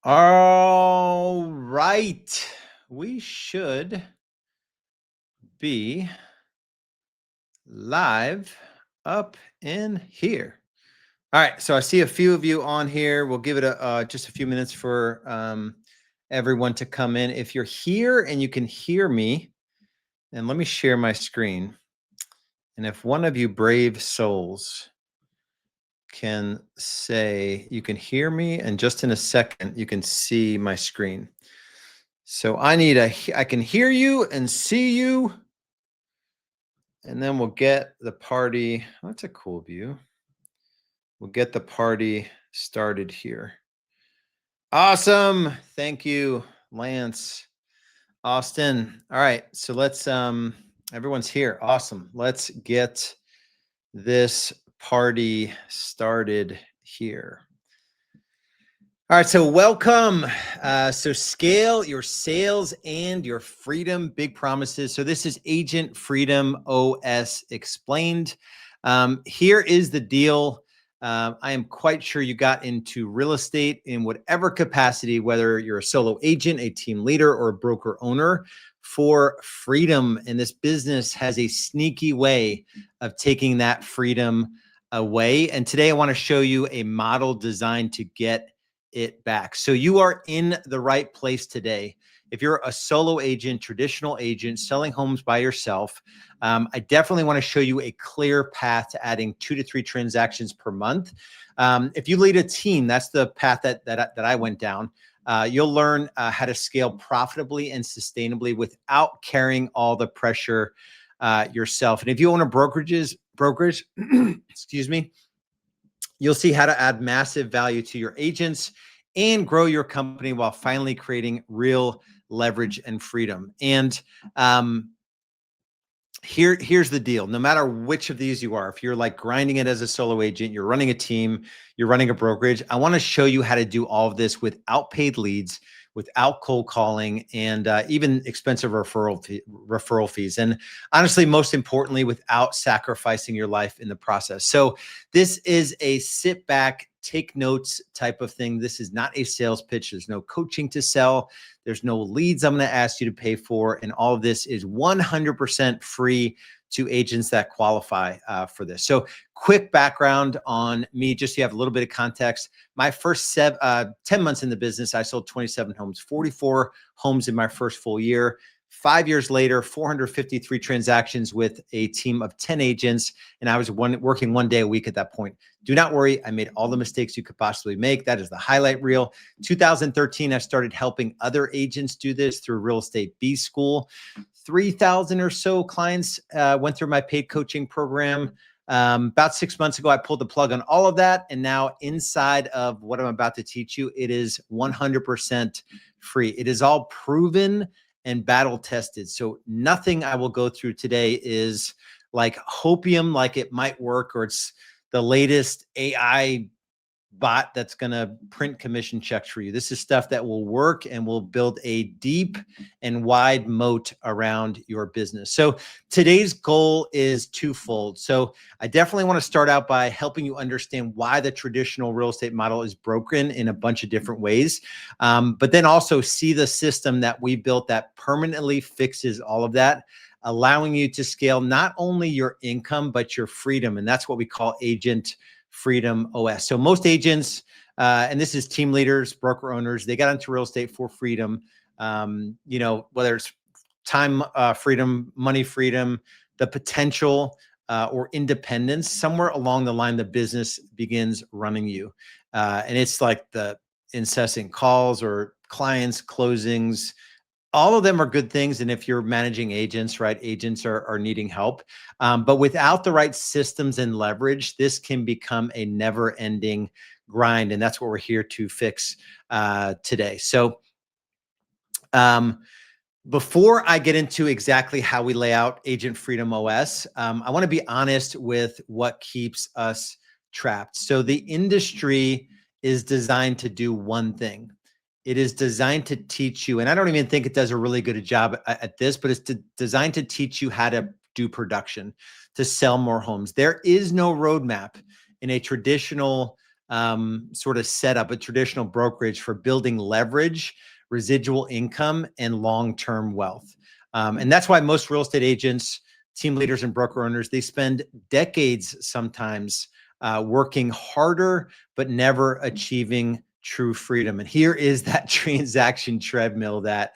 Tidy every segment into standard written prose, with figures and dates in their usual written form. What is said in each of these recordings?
All right. We should be live up in here. All right. So I see a few of you on here. We'll give it just a few minutes for everyone to come in. If you're here and you can hear me, and let me share my screen. And if one of you brave souls can say you can hear me, and just in a second, you can see my screen. So I can hear you and see you. And then we'll get the party. Oh, that's a cool view. We'll get the party started here. Awesome. Thank you, Lance, Austin. All right. So let's, everyone's here. Awesome. Let's get this party started here. All right, so welcome. So scale your sales and your freedom, big promises. So this is Agent Freedom OS Explained. Here is the deal. I am quite sure you got into real estate in whatever capacity, whether you're a solo agent, a team leader, or a broker owner, for freedom. And this business has a sneaky way of taking that freedom away. And today I want to show you a model designed to get it back. So you are in the right place today. If you're a solo agent, traditional agent, selling homes by yourself, I definitely want to show you a clear path to adding 2 to 3 transactions per month. If you lead a team, that's the path that I went down. You'll learn how to scale profitably and sustainably without carrying all the pressure yourself. And if you own a brokerage, excuse me, you'll see how to add massive value to your agents and grow your company while finally creating real leverage and freedom. And here's the deal. No matter which of these you are, if you're like grinding it as a solo agent, you're running a team, you're running a brokerage, I want to show you how to do all of this without paid leads, without cold calling, and even expensive referral fees. And honestly, most importantly, without sacrificing your life in the process. So this is a sit back, take notes type of thing. This is not a sales pitch. There's no coaching to sell. There's no leads I'm going to ask you to pay for. And all of this is 100% free to agents that qualify for this. So quick background on me, just so you have a little bit of context. My first 10 months in the business, I sold 27 homes, 44 homes in my first full year. 5 years later, 453 transactions with a team of 10 agents. And I was working 1 day a week at that point. Do not worry. I made all the mistakes you could possibly make. That is the highlight reel. 2013, I started helping other agents do this through Real Estate B School. 3,000 or so clients went through my paid coaching program. About 6 months ago, I pulled the plug on all of that. And now inside of what I'm about to teach you, it is 100% free. It is all proven and battle tested. So nothing I will go through today is like hopium, like it might work, or it's the latest AI bot that's going to print commission checks for you. This is stuff that will work and will build a deep and wide moat around your business. So today's goal is twofold. So I definitely want to start out by helping you understand why the traditional real estate model is broken in a bunch of different ways. But then also see the system that we built that permanently fixes all of that, allowing you to scale not only your income, but your freedom. And that's what we call Agent Freedom OS. So most agents, and this is team leaders, broker owners, they got into real estate for freedom. Whether it's time freedom, money freedom, the potential or independence, somewhere along the line, the business begins running you. And it's like the incessant calls or clients, closings, all of them are good things. And if you're managing agents, right, agents are needing help. But without the right systems and leverage, this can become a never ending grind. And that's what we're here to fix today. So before I get into exactly how we lay out Agent Freedom OS, I want to be honest with what keeps us trapped. So the industry is designed to do one thing. It is designed to teach you, and I don't even think it does a really good job at this, but it's designed to teach you how to do production, to sell more homes. There is no roadmap in a traditional sort of setup, a traditional brokerage for building leverage, residual income, and long-term wealth. And that's why most real estate agents, team leaders, and broker owners, they spend decades sometimes working harder, but never achieving true freedom. And here is that transaction treadmill that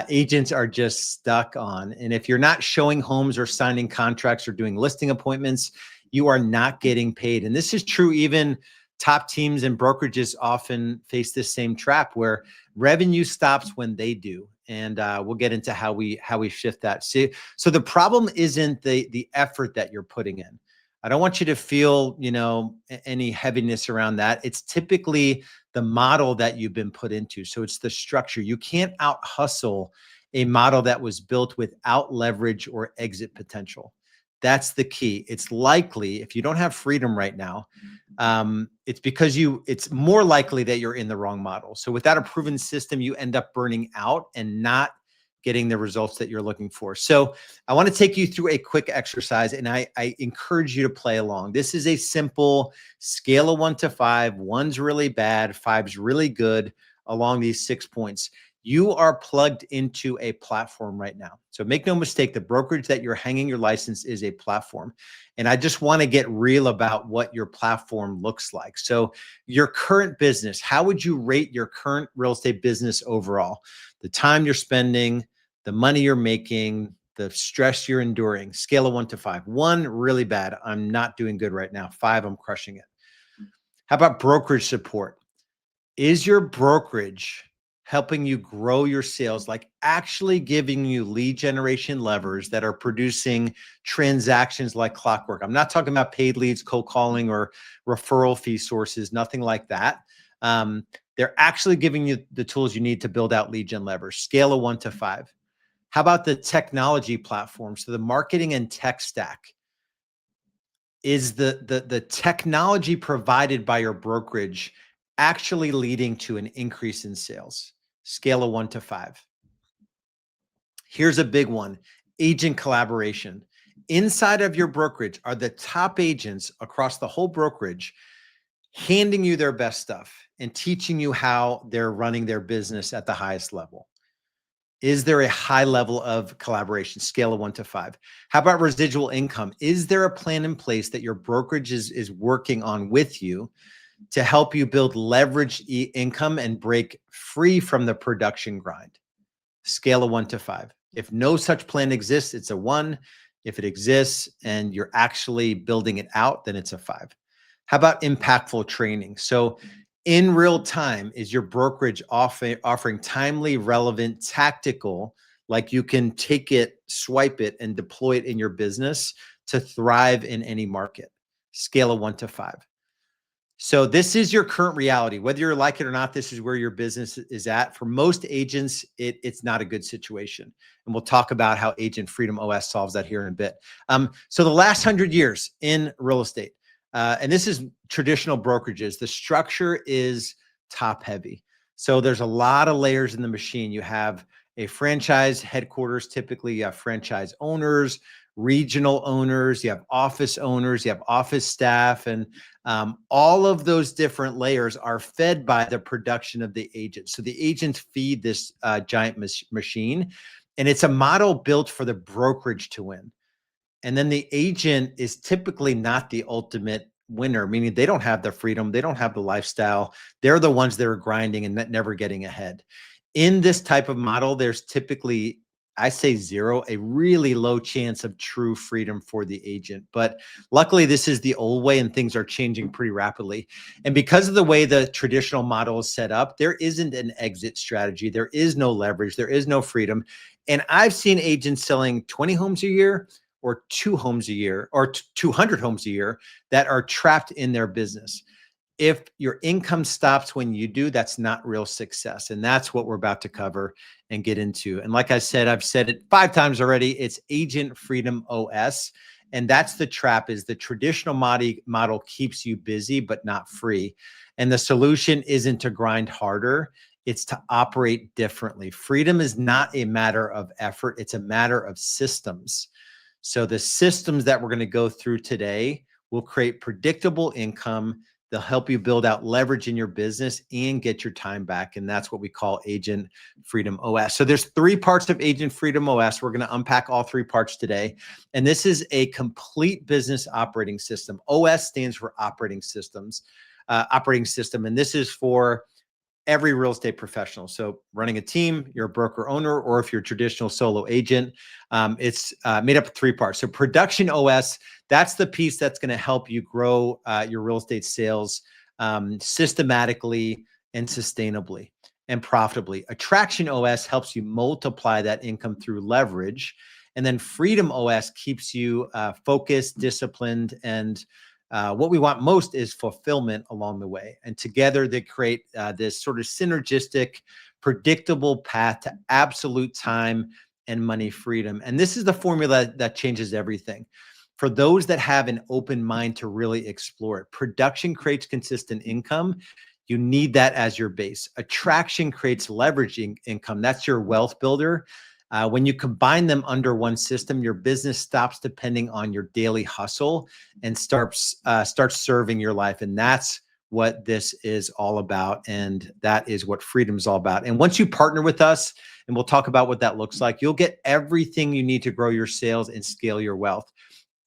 agents are just stuck on. And if you're not showing homes or signing contracts or doing listing appointments, you are not getting paid. And this is true even top teams and brokerages often face this same trap where revenue stops when they do. And we'll get into how we shift that. So the problem isn't the effort that you're putting in. I don't want you to feel, any heaviness around that. It's typically the model that you've been put into. So it's the structure. You can't out hustle a model that was built without leverage or exit potential. That's the key. It's likely if you don't have freedom right now, it's because it's more likely that you're in the wrong model. So without a proven system, you end up burning out and not getting the results that you're looking for. So I want to take you through a quick exercise, and I encourage you to play along. This is a simple scale of 1 to 5. 1's really bad, 5's really good along these 6 points. You are plugged into a platform right now. So make no mistake, the brokerage that you're hanging your license is a platform. And I just want to get real about what your platform looks like. So your current business, how would you rate your current real estate business overall? The time you're spending, the money you're making, the stress you're enduring, scale of 1 to 5. 1, really bad. I'm not doing good right now. 5, I'm crushing it. How about brokerage support? Is your brokerage helping you grow your sales, like actually giving you lead generation levers that are producing transactions like clockwork? I'm not talking about paid leads, cold calling, or referral fee sources, nothing like that. They're actually giving you the tools you need to build out lead gen levers, scale of 1 to 5. How about the technology platform? So the marketing and tech stack. Is the technology provided by your brokerage actually leading to an increase in sales? Scale of 1 to 5. Here's a big one: agent collaboration. Inside of your brokerage, are the top agents across the whole brokerage handing you their best stuff and teaching you how they're running their business at the highest level? Is there a high level of collaboration? Scale of 1 to 5. How about residual income? Is there a plan in place that your brokerage is working on with you to help you build leverage income and break free from the production grind? Scale of 1 to 5. If no such plan exists, it's a 1. If it exists and you're actually building it out, then it's a 5. How about impactful training? So in real time, is your brokerage offering timely, relevant, tactical, like you can take it, swipe it, and deploy it in your business to thrive in any market? Scale of 1 to 5. So this is your current reality. Whether you like it or not, this is where your business is at. For most agents, it's not a good situation. And we'll talk about how Agent Freedom OS solves that here in a bit. So the last 100 years in real estate, and this is traditional brokerages, the structure is top heavy. So there's a lot of layers in the machine. You have a franchise headquarters, typically you have franchise owners, regional owners, you have office owners, you have office staff, and all of those different layers are fed by the production of the agent. So the agents feed this giant machine, and it's a model built for the brokerage to win. And then the agent is typically not the ultimate winner, meaning they don't have the freedom, they don't have the lifestyle. They're the ones that are grinding and never getting ahead. In this type of model, there's typically, I say zero, a really low chance of true freedom for the agent. But luckily, this is the old way and things are changing pretty rapidly. And because of the way the traditional model is set up, there isn't an exit strategy. There is no leverage. There is no freedom. And I've seen agents selling 20 homes a year or 2 homes a year or 200 homes a year that are trapped in their business. If your income stops when you do, that's not real success. And that's what we're about to cover and get into. And like I said, I've said it 5 times already, it's Agent Freedom OS. And that's the trap: is the traditional model keeps you busy, but not free. And the solution isn't to grind harder. It's to operate differently. Freedom is not a matter of effort. It's a matter of systems. So the systems that we're going to go through today will create predictable income, They'll help you build out leverage in your business and get your time back. And that's what we call Agent Freedom OS. So there's 3 parts of Agent Freedom OS. We're going to unpack all 3 parts today. And this is a complete business operating system. OS stands for operating system. And this is for every real estate professional. So running a team, you're a broker owner, or if you're a traditional solo agent, it's made up of 3 parts. So production OS, that's the piece that's going to help you grow your real estate sales systematically and sustainably and profitably. Attraction OS helps you multiply that income through leverage. And then Freedom OS keeps you focused, disciplined, and what we want most is fulfillment along the way. And together they create this sort of synergistic, predictable path to absolute time and money freedom. And this is the formula that changes everything. For those that have an open mind to really explore it, production creates consistent income. You need that as your base. Attraction creates leveraging income. That's your wealth builder. When you combine them under one system, your business stops depending on your daily hustle and starts serving your life. And that's what this is all about. And that is what freedom is all about. And once you partner with us, and we'll talk about what that looks like, you'll get everything you need to grow your sales and scale your wealth.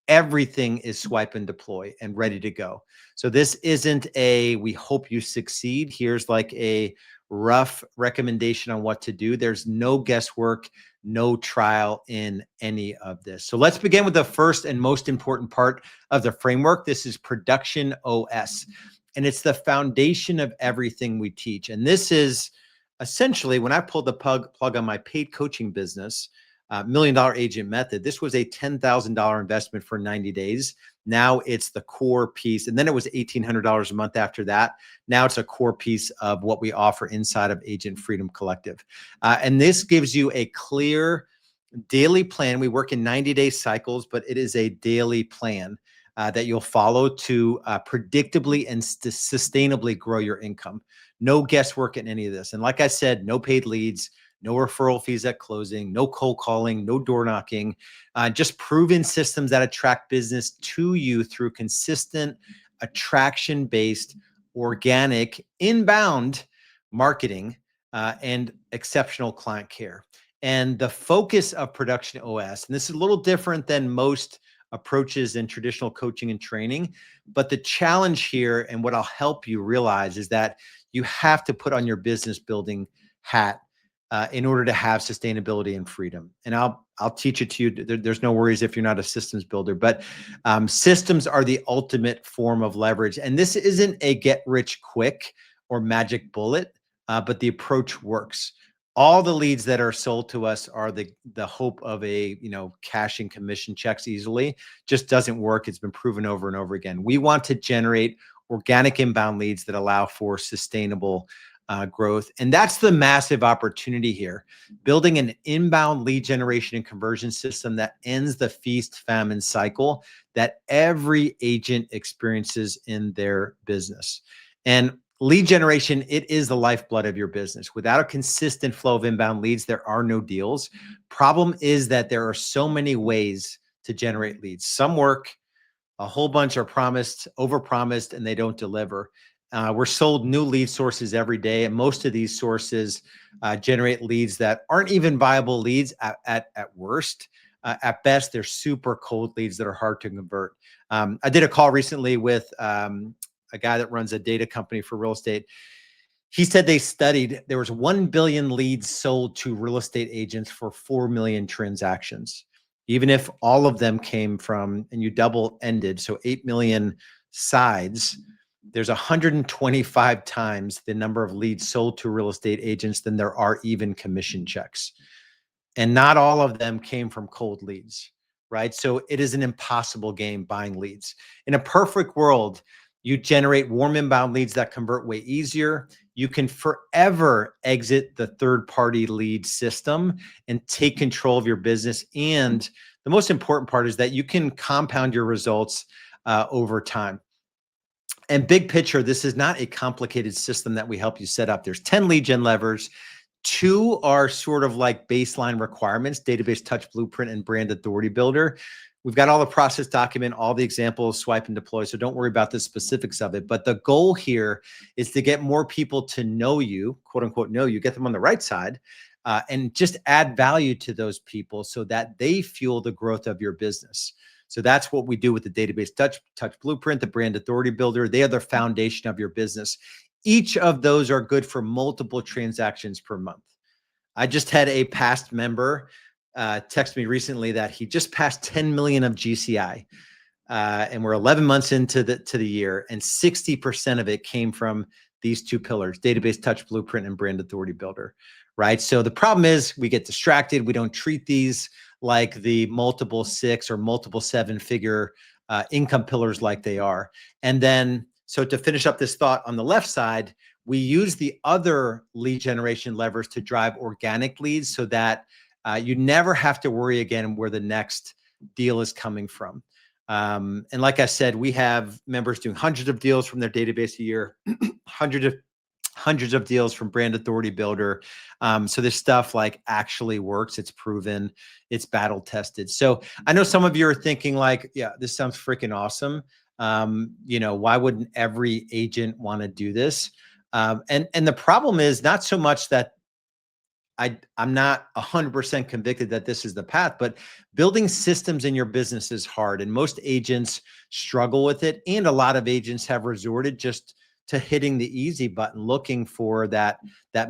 Everything is swipe and deploy and ready to go. So this isn't we hope you succeed. Here's like a rough recommendation on what to do. There's no guesswork, no trial in any of this. So let's begin with the first and most important part of the framework. This is production OS, and it's the foundation of everything we teach. And this is essentially, when I pulled the plug on my paid coaching business, $1 Million Agent Method, this was a $10,000 investment for 90 days. Now it's the core piece. And then it was $1,800 a month after that. Now it's a core piece of what we offer inside of Agent Freedom Collective. And this gives you a clear daily plan. We work in 90-day cycles, but it is a daily plan that you'll follow to predictably and sustainably grow your income. No guesswork in any of this. And like I said, no paid leads, no referral fees at closing, no cold calling, no door knocking, just proven systems that attract business to you through consistent attraction-based, organic, inbound marketing and exceptional client care. And the focus of Production OS, and this is a little different than most approaches in traditional coaching and training, but the challenge here and what I'll help you realize is that you have to put on your business building hat in order to have sustainability and freedom. And I'll teach it to you. There's no worries if you're not a systems builder, but systems are the ultimate form of leverage. And this isn't a get rich quick or magic bullet, but the approach works. All the leads that are sold to us are the hope of cashing commission checks easily. Just doesn't work. It's been proven over and over again. We want to generate organic inbound leads that allow for sustainable growth. And that's the massive opportunity here, building an inbound lead generation and conversion system that ends the feast famine cycle that every agent experiences in their business. And lead generation, it is the lifeblood of your business. Without a consistent flow of inbound leads, there are no deals. Problem is that there are so many ways to generate leads. Some work, a whole bunch are overpromised, and they don't deliver. We're sold new lead sources every day, and most of these sources generate leads that aren't even viable leads at worst. At best, they're super cold leads that are hard to convert. I did a call recently with a guy that runs a data company for real estate. He said they studied, there was 1 billion leads sold to real estate agents for 4 million transactions. Even if all of them came from, and you double ended, so 8 million sides, there's 125 times the number of leads sold to real estate agents than there are even commission checks. And not all of them came from cold leads, right? So it is an impossible game buying leads. In a perfect world, you generate warm inbound leads that convert way easier. You can forever exit the third-party lead system and take control of your business. And the most important part is that you can compound your results over time. And big picture, this is not a complicated system that we help you set up. There's 10 lead gen levers. 2 are sort of like baseline requirements: database touch blueprint and brand authority builder. we've got all the process document, all the examples, swipe and deploy. So don't worry about the specifics of it. But the goal here is to get more people to know you, quote unquote, know you, get them on the right side, and just add value to those people so that they fuel the growth of your business. So that's what we do with the database touch blueprint, the brand authority builder. They are the foundation of your business. Each of those are good for multiple transactions per month. I just had a past member text me recently that he just passed 10 million of GCI. And we're 11 months into the year, and 60% of it came from these two pillars: database touch blueprint and brand authority builder, right? So the problem is we get distracted. We don't treat these like the multiple 6 or multiple 7-figure income pillars like they are. And then, so to finish up this thought on the left side, we use the other lead generation levers to drive organic leads so that you never have to worry again where the next deal is coming from. And like I said, we have members doing hundreds of deals from their database a year, hundreds of deals from brand authority builder. So this stuff like actually works. It's proven, it's battle tested. So I know some of you are thinking like, yeah, this sounds freaking awesome. Why wouldn't every agent want to do this? And the problem is not so much that I'm not 100% convicted that this is the path, but building systems in your business is hard. And most agents struggle with it. And a lot of agents have resorted just to hitting the easy button, looking for that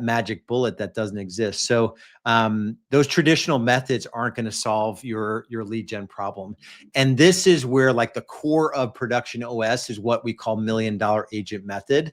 magic bullet that doesn't exist. So those traditional methods aren't going to solve your lead gen problem. And this is where like the core of Production OS is what we call $1 Million Agent Method.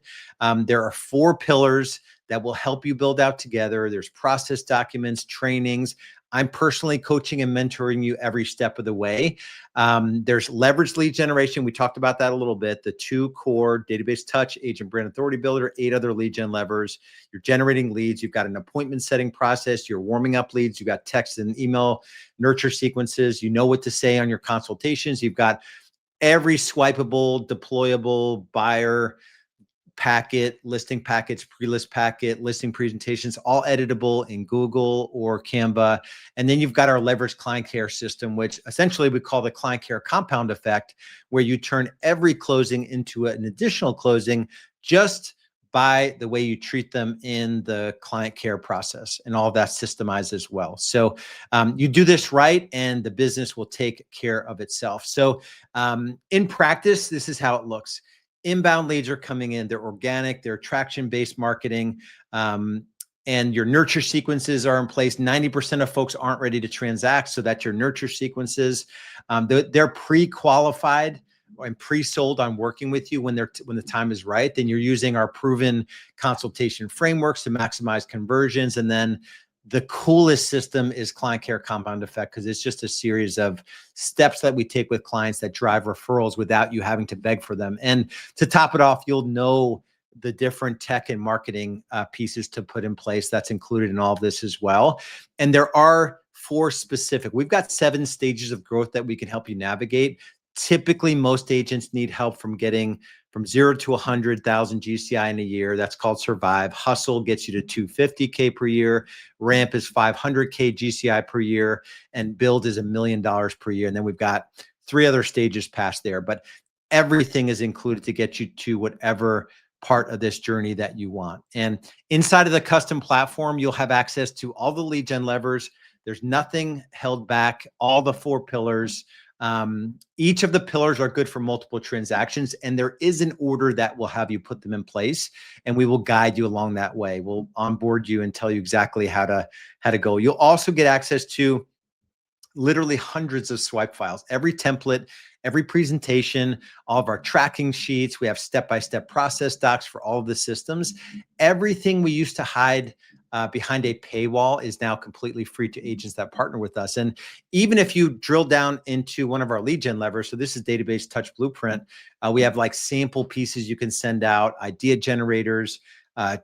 There are 4 pillars that will help you build out together. There's process documents, trainings. I'm personally coaching and mentoring you every step of the way. There's leverage lead generation. We talked about that a little bit. The 2 core: database touch, agent brand authority builder, 8 other lead gen levers. You're generating leads. You've got an appointment setting process. You're warming up leads. You've got text and email nurture sequences. You know what to say on your consultations. You've got every swipeable, deployable buyer packet, listing packets, pre-list packet, listing presentations, all editable in Google or Canva. And then you've got our leverage client care system, which essentially we call the client care compound effect, where you turn every closing into an additional closing just by the way you treat them in the client care process, and all that's systemized as well. So you do this right and the business will take care of itself. So in practice, this is how it looks. Inbound leads are coming in. They're organic. They're attraction-based marketing. And your nurture sequences are in place. 90% of folks aren't ready to transact, so that's your nurture sequences. They're pre-qualified and pre-sold on working with you when the time is right. Then you're using our proven consultation frameworks to maximize conversions. And then the coolest system is client care compound effect, because it's just a series of steps that we take with clients that drive referrals without you having to beg for them. And to top it off, you'll know the different tech and marketing pieces to put in place. That's included in all of this as well. And there are 4 specific. We've got 7 stages of growth that we can help you navigate. Typically, most agents need help from getting from 0 to 100,000 GCI in a year. That's called Survive. Hustle gets you to 250K per year. Ramp is 500K GCI per year. And Build is $1 million per year. And then we've got 3 other stages past there. But everything is included to get you to whatever part of this journey that you want. And inside of the custom platform, you'll have access to all the lead gen levers. There's nothing held back, all the 4 pillars. Each of the pillars are good for multiple transactions, and there is an order that will have you put them in place, and we will guide you along that way. We'll onboard you and tell you exactly how to go. You'll also get access to literally hundreds of swipe files, every template, every presentation, all of our tracking sheets. We have step-by-step process docs for all of the systems. Everything we used to hide behind a paywall is now completely free to agents that partner with us. And even if you drill down into one of our lead gen levers, so this is database touch blueprint, we have like sample pieces you can send out, idea generators,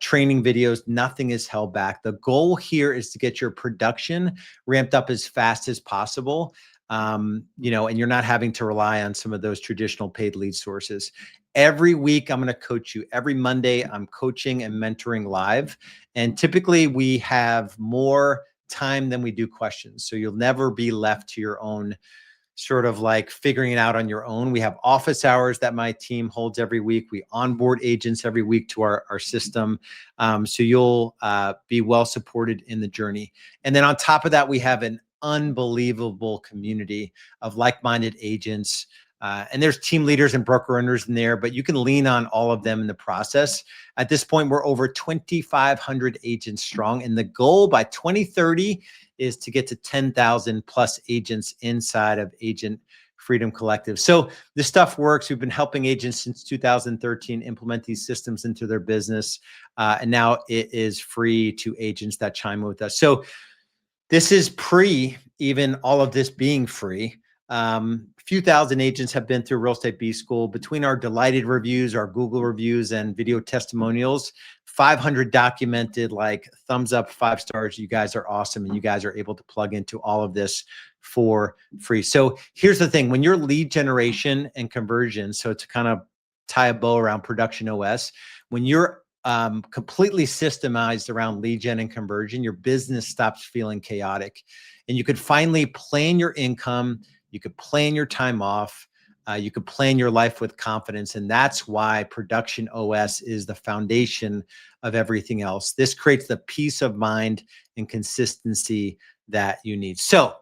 training videos. Nothing is held back. The goal here is to get your production ramped up as fast as possible. And you're not having to rely on some of those traditional paid lead sources. Every week, I'm going to coach you. Every Monday, I'm coaching and mentoring live. And typically, we have more time than we do questions. So you'll never be left to your own sort of like figuring it out on your own. We have office hours that my team holds every week. We onboard agents every week to our system. So you'll be well supported in the journey. And then on top of that, we have an unbelievable community of like-minded agents. And there's team leaders and broker owners in there, but you can lean on all of them in the process. At this point, we're over 2,500 agents strong. And the goal by 2030 is to get to 10,000 plus agents inside of Agent Freedom Collective. So this stuff works. We've been helping agents since 2013 implement these systems into their business. And now it is free to agents that chime with us. So this is pre even all of this being free. A few thousand agents have been through Real Estate B School. Between our delighted reviews, our Google reviews, and video testimonials, 500 documented, like thumbs up, 5 stars. You guys are awesome. And you guys are able to plug into all of this for free. So here's the thing. When your lead generation and conversion, so to kind of tie a bow around Production OS, when you're completely systemized around lead gen and conversion, your business stops feeling chaotic. And you could finally plan your income. You could plan your time off. You could plan your life with confidence. And that's why Production OS is the foundation of everything else. This creates the peace of mind and consistency that you need. So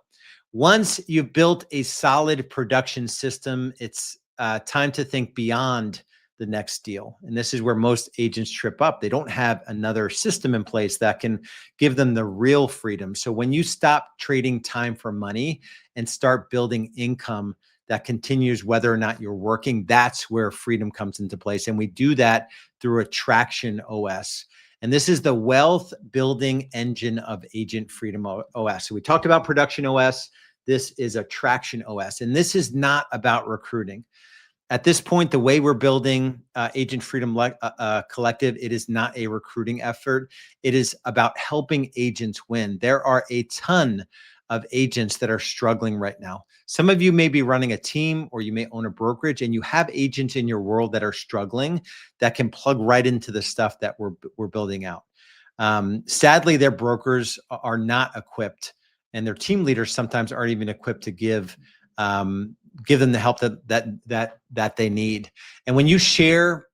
once you've built a solid production system, it's time to think beyond the next deal. And this is where most agents trip up. They don't have another system in place that can give them the real freedom. So when you stop trading time for money and start building income that continues whether or not you're working, that's where freedom comes into place. And we do that through Attraction OS. And this is the wealth building engine of Agent Freedom OS. So we talked about Production OS. This is Attraction OS. And this is not about recruiting. At this point, the way we're building Agent Freedom Collective, it is not a recruiting effort. It is about helping agents win. There are a ton of agents that are struggling right now. Some of you may be running a team or you may own a brokerage and you have agents in your world that are struggling that can plug right into the stuff that we're building out. Sadly, their brokers are not equipped and their team leaders sometimes aren't even equipped to give them the help that they need. And when you share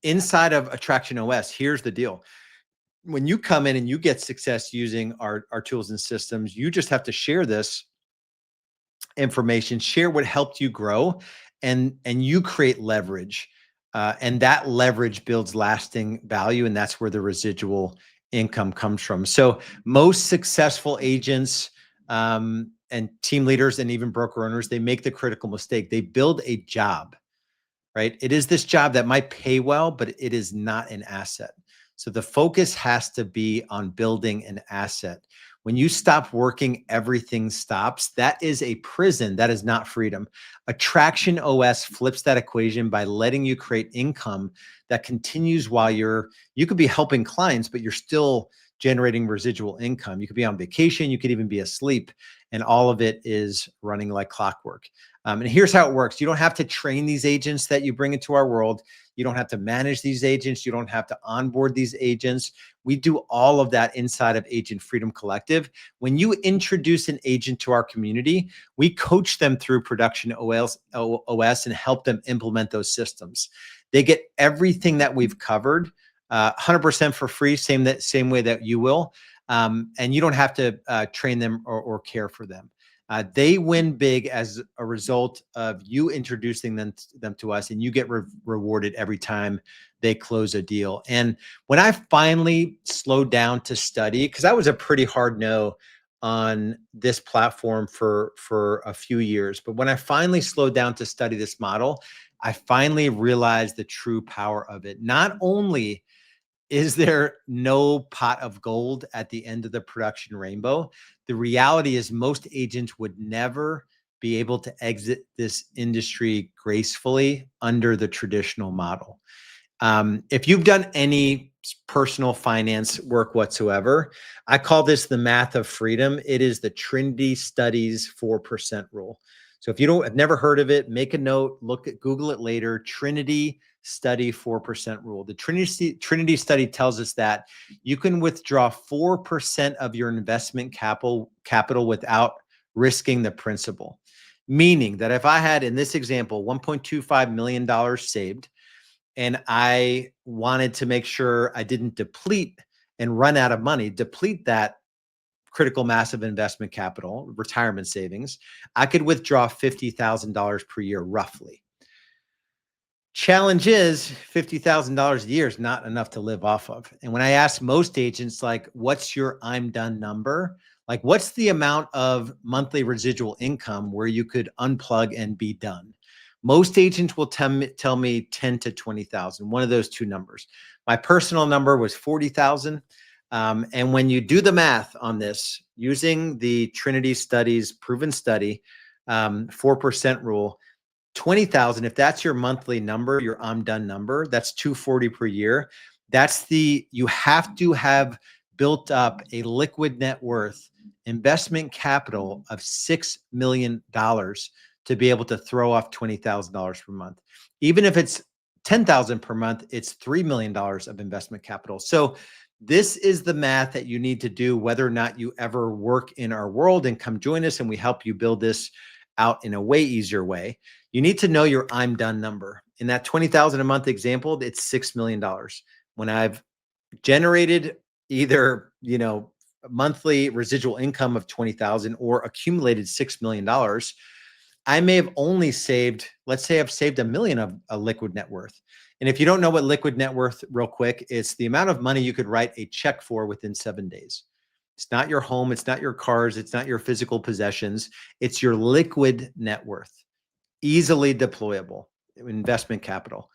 inside of Attraction OS, here's the deal. When you come in and you get success using our tools and systems, you just have to share this information, share what helped you grow, and you create leverage. And that leverage builds lasting value. And that's where the residual income comes from. So most successful agents, and team leaders and even broker owners, they make the critical mistake. They build a job, right? It is this job that might pay well, but it is not an asset. So the focus has to be on building an asset. When you stop working, everything stops. That is a prison. That is not freedom. Attraction OS flips that equation by letting you create income that continues while you could be helping clients, but you're still generating residual income. You could be on vacation, you could even be asleep, and all of it is running like clockwork. And here's how it works. You don't have to train these agents that you bring into our world. You don't have to manage these agents. You don't have to onboard these agents. We do all of that inside of Agent Freedom Collective. When you introduce an agent to our community, we coach them through Production OS and help them implement those systems. They get everything that we've covered 100% for free, same way that you will. And you don't have to train them or care for them. They win big as a result of you introducing them to us, and you get rewarded every time they close a deal. And when I finally slowed down to study, because I was a pretty hard no on this platform for a few years, but when I finally slowed down to study this model, I finally realized the true power of it. Not only is there no pot of gold at the end of the production rainbow, the reality is most agents would never be able to exit this industry gracefully under the traditional model. If you've done any personal finance work whatsoever, I call this the math of freedom. It is the Trinity Studies 4% rule. So if you have never heard of it, make a note, Google it later. Trinity Study 4% rule. The Trinity study tells us that you can withdraw 4% of your investment capital without risking the principal. Meaning that if I had, in this example, $1.25 million saved, and I wanted to make sure I didn't deplete and run out of money, deplete that critical mass of investment capital, retirement savings, I could withdraw $50,000 per year, roughly. Challenge is $50,000 a year is not enough to live off of. And when I ask most agents, like, what's your I'm done number? Like, what's the amount of monthly residual income where you could unplug and be done? Most agents will tell me 10 to 20,000, one of those two numbers. My personal number was 40,000. And when you do the math on this, using the Trinity Studies proven study, 4% rule, 20,000, if that's your monthly number, your I'm done number, that's 240 per year. You have to have built up a liquid net worth investment capital of $6 million to be able to throw off $20,000 per month. Even if it's 10,000 per month, it's $3 million of investment capital. So this is the math that you need to do, whether or not you ever work in our world and come join us and we help you build this out in a way easier way. You need to know your I'm done number. In that 20,000 a month example, it's $6 million. When I've generated either, monthly residual income of 20,000 or accumulated $6 million, I may have only saved, let's say I've saved $1 million of a liquid net worth. And if you don't know what liquid net worth, real quick, it's the amount of money you could write a check for within 7 days. It's not your home. It's not your cars. It's not your physical possessions. It's your liquid net worth, easily deployable investment capital.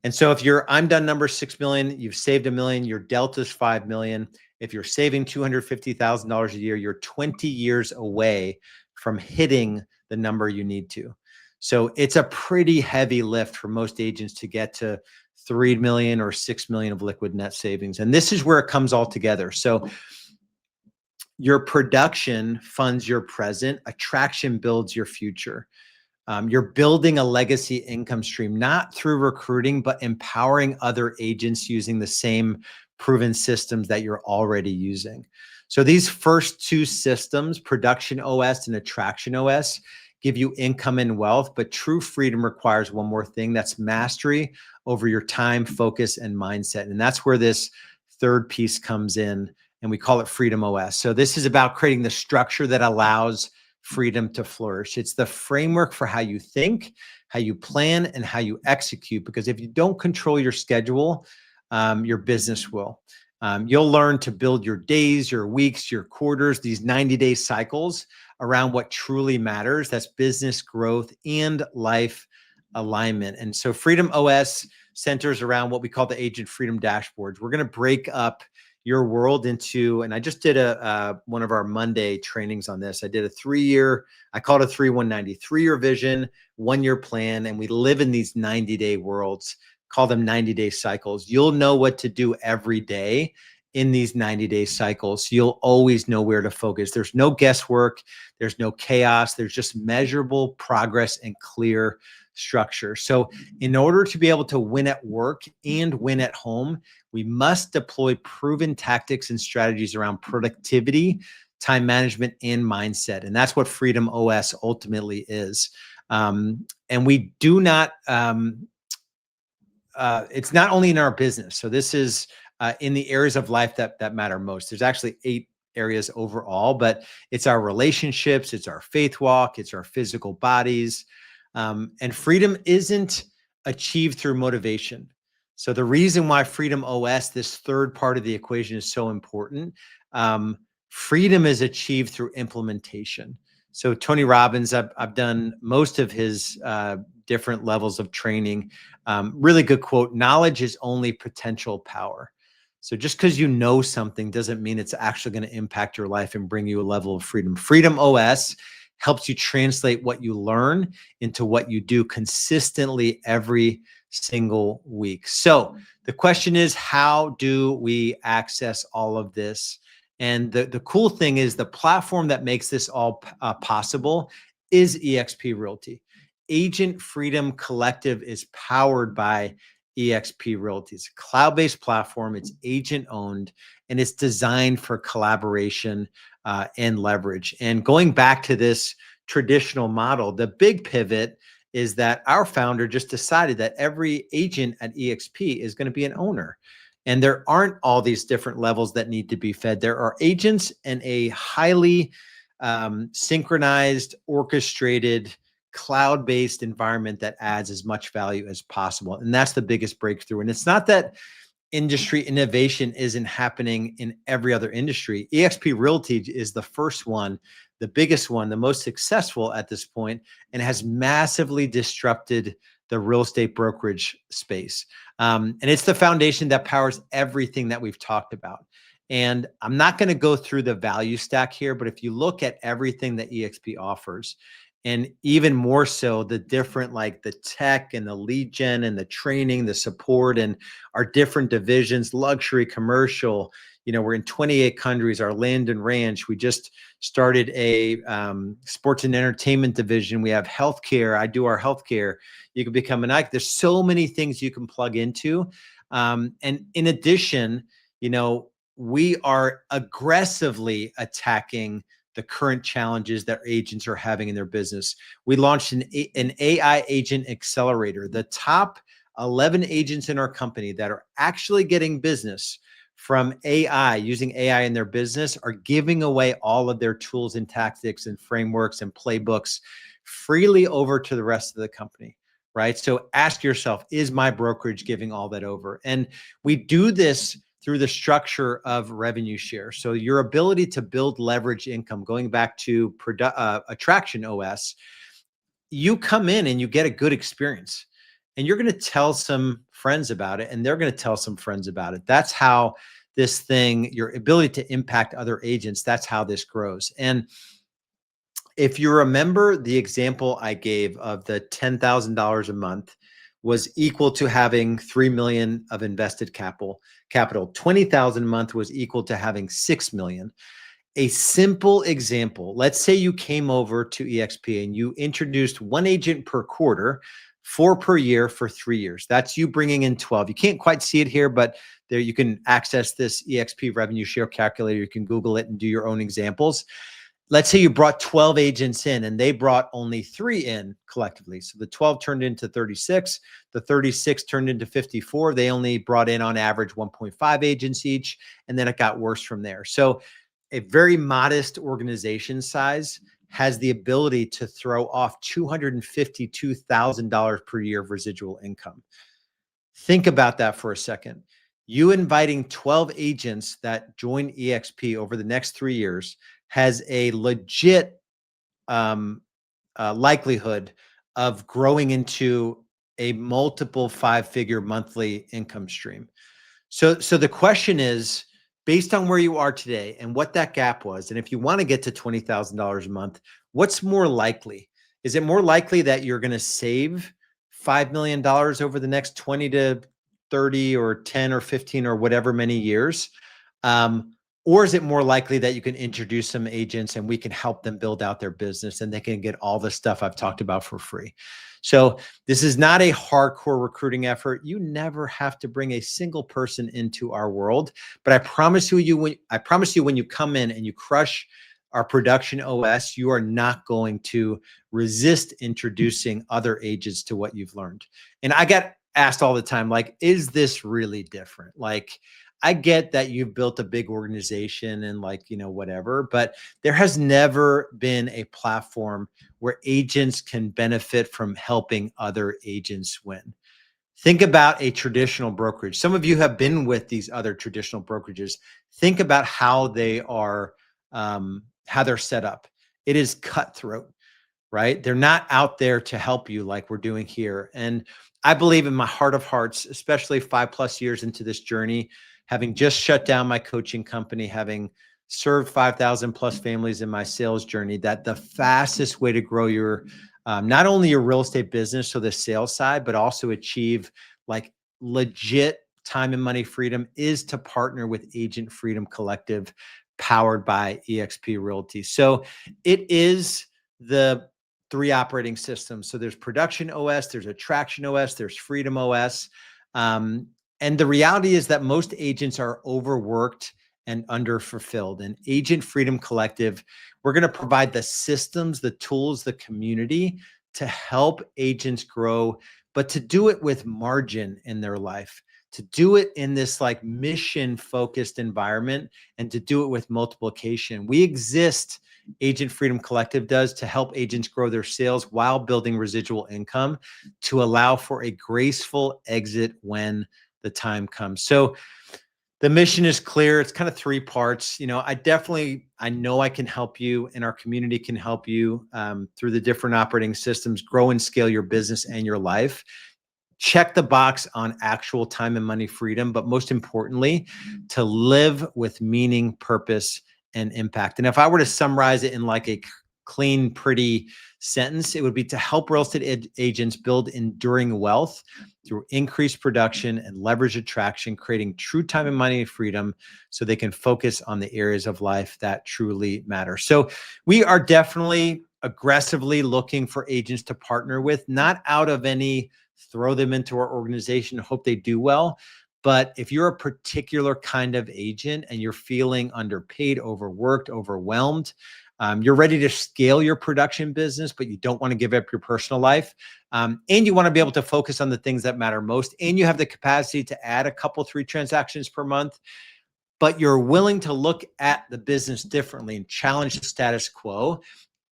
And so if your I'm done number is 6 million, you've saved $1 million, your delta is 5 million. If you're saving $250,000 a year, you're 20 years away from hitting the number you need to. So it's a pretty heavy lift for most agents to get to 3 million or 6 million of liquid net savings. And this is where it comes all together. So your production funds your present, attraction builds your future. You're building a legacy income stream, not through recruiting, but empowering other agents using the same proven systems that you're already using. So these first two systems, Production OS and Attraction OS, give you income and wealth, but true freedom requires one more thing. That's mastery over your time, focus, and mindset. And that's where this third piece comes in, and we call it Freedom OS. So this is about creating the structure that allows freedom to flourish. It's the framework for how you think, how you plan, and how you execute. Because if you don't control your schedule, your business will. You'll learn to build your days, your weeks, your quarters, these 90-day cycles around what truly matters. That's business growth and life alignment. And so Freedom OS centers around what we call the Agent Freedom Dashboards. We're going to break up your world into, and I just did one of our Monday trainings on this. I did a 3-year, I called it 3-1-90, 3-year vision, 1-year plan, and we live in these 90-day worlds, call them 90-day cycles. You'll know what to do every day in these 90-day cycles. You'll always know where to focus. There's no guesswork. There's no chaos. There's just measurable progress and clear structure. So in order to be able to win at work and win at home, we must deploy proven tactics and strategies around productivity, time management, and mindset. And that's what Freedom OS ultimately is. And we do not, it's not only in our business. So this is in the areas of life that matter most. There's actually 8 areas overall, but it's our relationships, it's our faith walk, it's our physical bodies. And freedom isn't achieved through motivation. So the reason why Freedom OS, this third part of the equation, is so important, freedom is achieved through implementation. So Tony Robbins, I've done most of his different levels of training. Really good quote: knowledge is only potential power. So just because you know something doesn't mean it's actually going to impact your life and bring you a level of freedom. Freedom OS helps you translate what you learn into what you do consistently every single week. So the question is, how do we access all of this? And the cool thing is, the platform that makes this all possible is eXp Realty. Agent Freedom Collective is powered by eXp Realty. It's a cloud-based platform. It's agent-owned, and it's designed for collaboration and leverage. And going back to this traditional model. The big pivot is that our founder just decided that every agent at EXP is going to be an owner. And there aren't all these different levels that need to be fed. There are agents and a highly synchronized, orchestrated, cloud-based environment that adds as much value as possible. And that's the biggest breakthrough. And it's not that industry innovation isn't happening in every other industry. EXP Realty is the first one, the biggest one, the most successful at this point, and has massively disrupted the real estate brokerage space. And it's the foundation that powers everything that we've talked about. And I'm not going to go through the value stack here, but if you look at everything that EXP offers, and even more so the different, like the tech and the lead gen and the training, the support, and our different divisions, luxury, commercial, we're in 28 countries, our land and ranch. We just started a sports and entertainment division. We have healthcare. I do our healthcare. You can become an icon. There's so many things you can plug into. And in addition, we are aggressively attacking the current challenges that agents are having in their business. We launched an AI agent accelerator. The top 11 agents in our company that are actually getting business from AI, using AI in their business, are giving away all of their tools and tactics and frameworks and playbooks freely over to the rest of the company, right? So ask yourself, is my brokerage giving all that over? And we do this through the structure of revenue share. So your ability to build leverage income, going back to Attraction OS, you come in and you get a good experience and you're going to tell some friends about it and they're going to tell some friends about it. That's how this thing, your ability to impact other agents, that's how this grows. And if you remember the example I gave of the $10,000 a month was equal to having 3 million of invested capital. 20,000 a month was equal to having 6 million. A simple example, let's say you came over to EXP and you introduced one agent per quarter, 4 per year for 3 years. That's you bringing in 12. You can't quite see it here, but there you can access this EXP revenue share calculator. You can Google it and do your own examples. Let's say you brought 12 agents in and they brought only 3 in collectively. So the 12 turned into 36, the 36 turned into 54. They only brought in on average 1.5 agents each, and then it got worse from there. So a very modest organization size has the ability to throw off $252,000 per year of residual income. Think about that for a second. You inviting 12 agents that join EXP over the next 3 years has a legit likelihood of growing into a multiple 5-figure monthly income stream. So the question is, based on where you are today and what that gap was, and if you want to get to $20,000 a month, what's more likely? Is it more likely that you're going to save $5 million over the next 20 to 30 or 10 or 15 or whatever many years? Or is it more likely that you can introduce some agents and we can help them build out their business and they can get all the stuff I've talked about for free? So this is not a hardcore recruiting effort. You never have to bring a single person into our world, but I promise you when you come in and you crush our production OS, you are not going to resist introducing other agents to what you've learned. And I get asked all the time, like, is this really different? Like, I get that you've built a big organization and whatever, but there has never been a platform where agents can benefit from helping other agents win. Think about a traditional brokerage. Some of you have been with these other traditional brokerages. Think about how they are, how they're set up. It is cutthroat, right? They're not out there to help you like we're doing here. And I believe in my heart of hearts, especially 5+ years into this journey, having just shut down my coaching company, having served 5,000 plus families in my sales journey, that the fastest way to grow your, not only your real estate business, so the sales side, but also achieve like legit time and money freedom is to partner with Agent Freedom Collective, powered by EXP Realty. So it is the 3 operating systems. So there's Production OS, there's Attraction OS, there's Freedom OS. And the reality is that most agents are overworked and underfulfilled. And Agent Freedom Collective, we're going to provide the systems, the tools, the community to help agents grow, but to do it with margin in their life, to do it in this like mission focused environment, and to do it with multiplication. We exist, Agent Freedom Collective does, to help agents grow their sales while building residual income to allow for a graceful exit when the time comes. So the mission is clear. It's kind of three parts. I know I can help you, and our community can help you through the different operating systems, grow and scale your business and your life. Check the box on actual time and money freedom, but most importantly, to live with meaning, purpose, and impact. And if I were to summarize it in like a clean, pretty sentence, it would be to help real estate agents build enduring wealth through increased production and leverage attraction, creating true time and money freedom so they can focus on the areas of life that truly matter. So we are definitely aggressively looking for agents to partner with, not out of any throw them into our organization, hope they do well. But if you're a particular kind of agent and you're feeling underpaid, overworked, overwhelmed, you're ready to scale your production business, but you don't want to give up your personal life, and you want to be able to focus on the things that matter most, and you have the capacity to add a couple, 3 transactions per month, but you're willing to look at the business differently and challenge the status quo,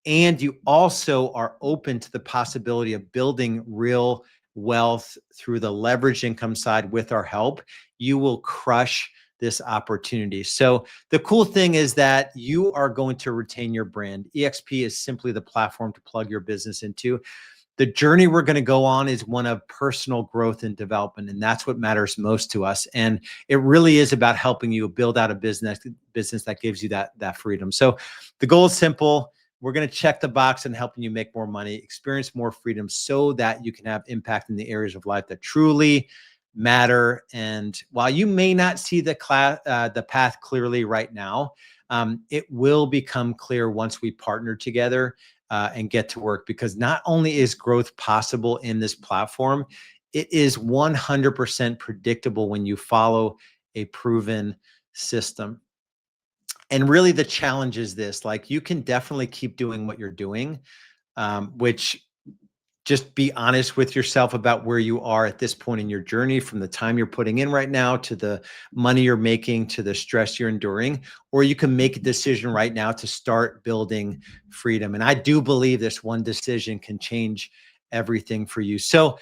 and you also are open to the possibility of building real wealth through the leveraged income side with our help, you will crush this opportunity. So the cool thing is that you are going to retain your brand. EXP is simply the platform to plug your business into. The journey we're going to go on is one of personal growth and development, and that's what matters most to us. And it really is about helping you build out a business that gives you that freedom. So the goal is simple. We're going to check the box on helping you make more money, experience more freedom so that you can have impact in the areas of life that truly matter. And while you may not see the path clearly right now, it will become clear once we partner together and get to work, because not only is growth possible in this platform, it is 100% predictable when you follow a proven system. And really the challenge is this, like, you can definitely keep doing what you're doing, which, just be honest with yourself about where you are at this point in your journey, from the time you're putting in right now to the money you're making to the stress you're enduring, or you can make a decision right now to start building freedom. And I do believe this one decision can change everything for you. So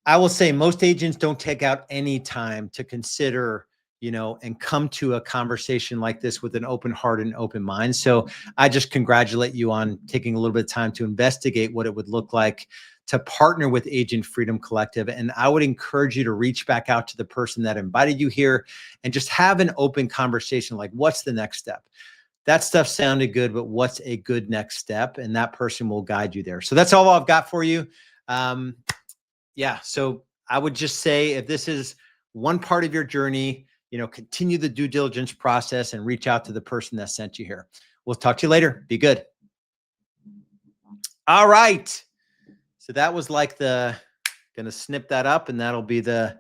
I will say most agents don't take out any time to consider, and come to a conversation like this with an open heart and open mind. So I just congratulate you on taking a little bit of time to investigate what it would look like to partner with Agent Freedom Collective. And I would encourage you to reach back out to the person that invited you here and just have an open conversation. Like, what's the next step? That stuff sounded good, but what's a good next step? And that person will guide you there. So that's all I've got for you. Yeah. So I would just say, if this is one part of your journey, continue the due diligence process and reach out to the person that sent you here. We'll talk to you later. Be good. All right. So that was like gonna snip that up, and that'll be the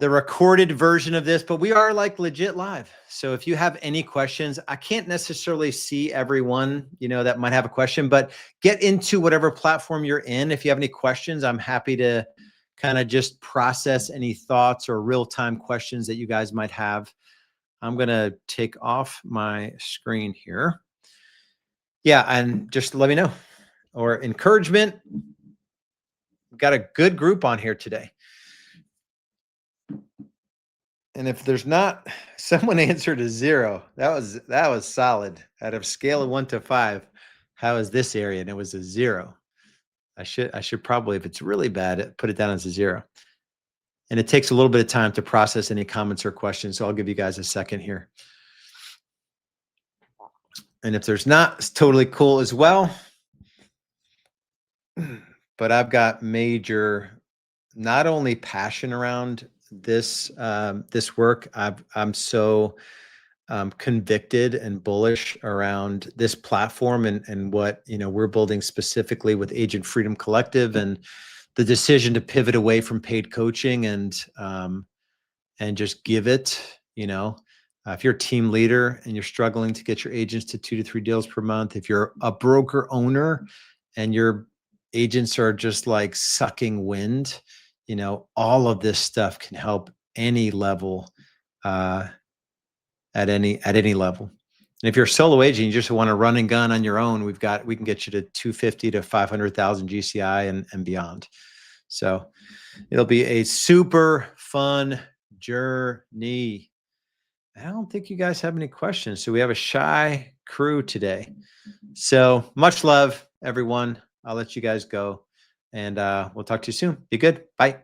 recorded version of this, but we are like legit live. So if you have any questions, I can't necessarily see everyone, that might have a question, but get into whatever platform you're in. If you have any questions, I'm happy to kind of just process any thoughts or real-time questions that you guys might have. I'm going to take off my screen here. Yeah. And just let me know, or encouragement. We've got a good group on here today. And if there's not, someone answered a 0. That was solid. Out of scale of 1 to 5, how is this area? And it was a 0. I should probably, if it's really bad, put it down as a 0. And it takes a little bit of time to process any comments or questions. So I'll give you guys a second here. And if there's not, it's totally cool as well. But I've got major, not only passion around this work. I'm so convicted and bullish around this platform and what we're building specifically with Agent Freedom Collective, and the decision to pivot away from paid coaching and just give it, If you're a team leader and you're struggling to get your agents to 2 to 3 deals per month, if you're a broker owner and your agents are just like sucking wind, all of this stuff can help any level, uh, at any level. And if you're a solo agent, you just want to run and gun on your own, we can get you to 250 to 500,000 GCI and beyond. So it'll be a super fun journey. I don't think you guys have any questions. So we have a shy crew today. So much love, everyone. I'll let you guys go, and we'll talk to you soon. Be good. Bye.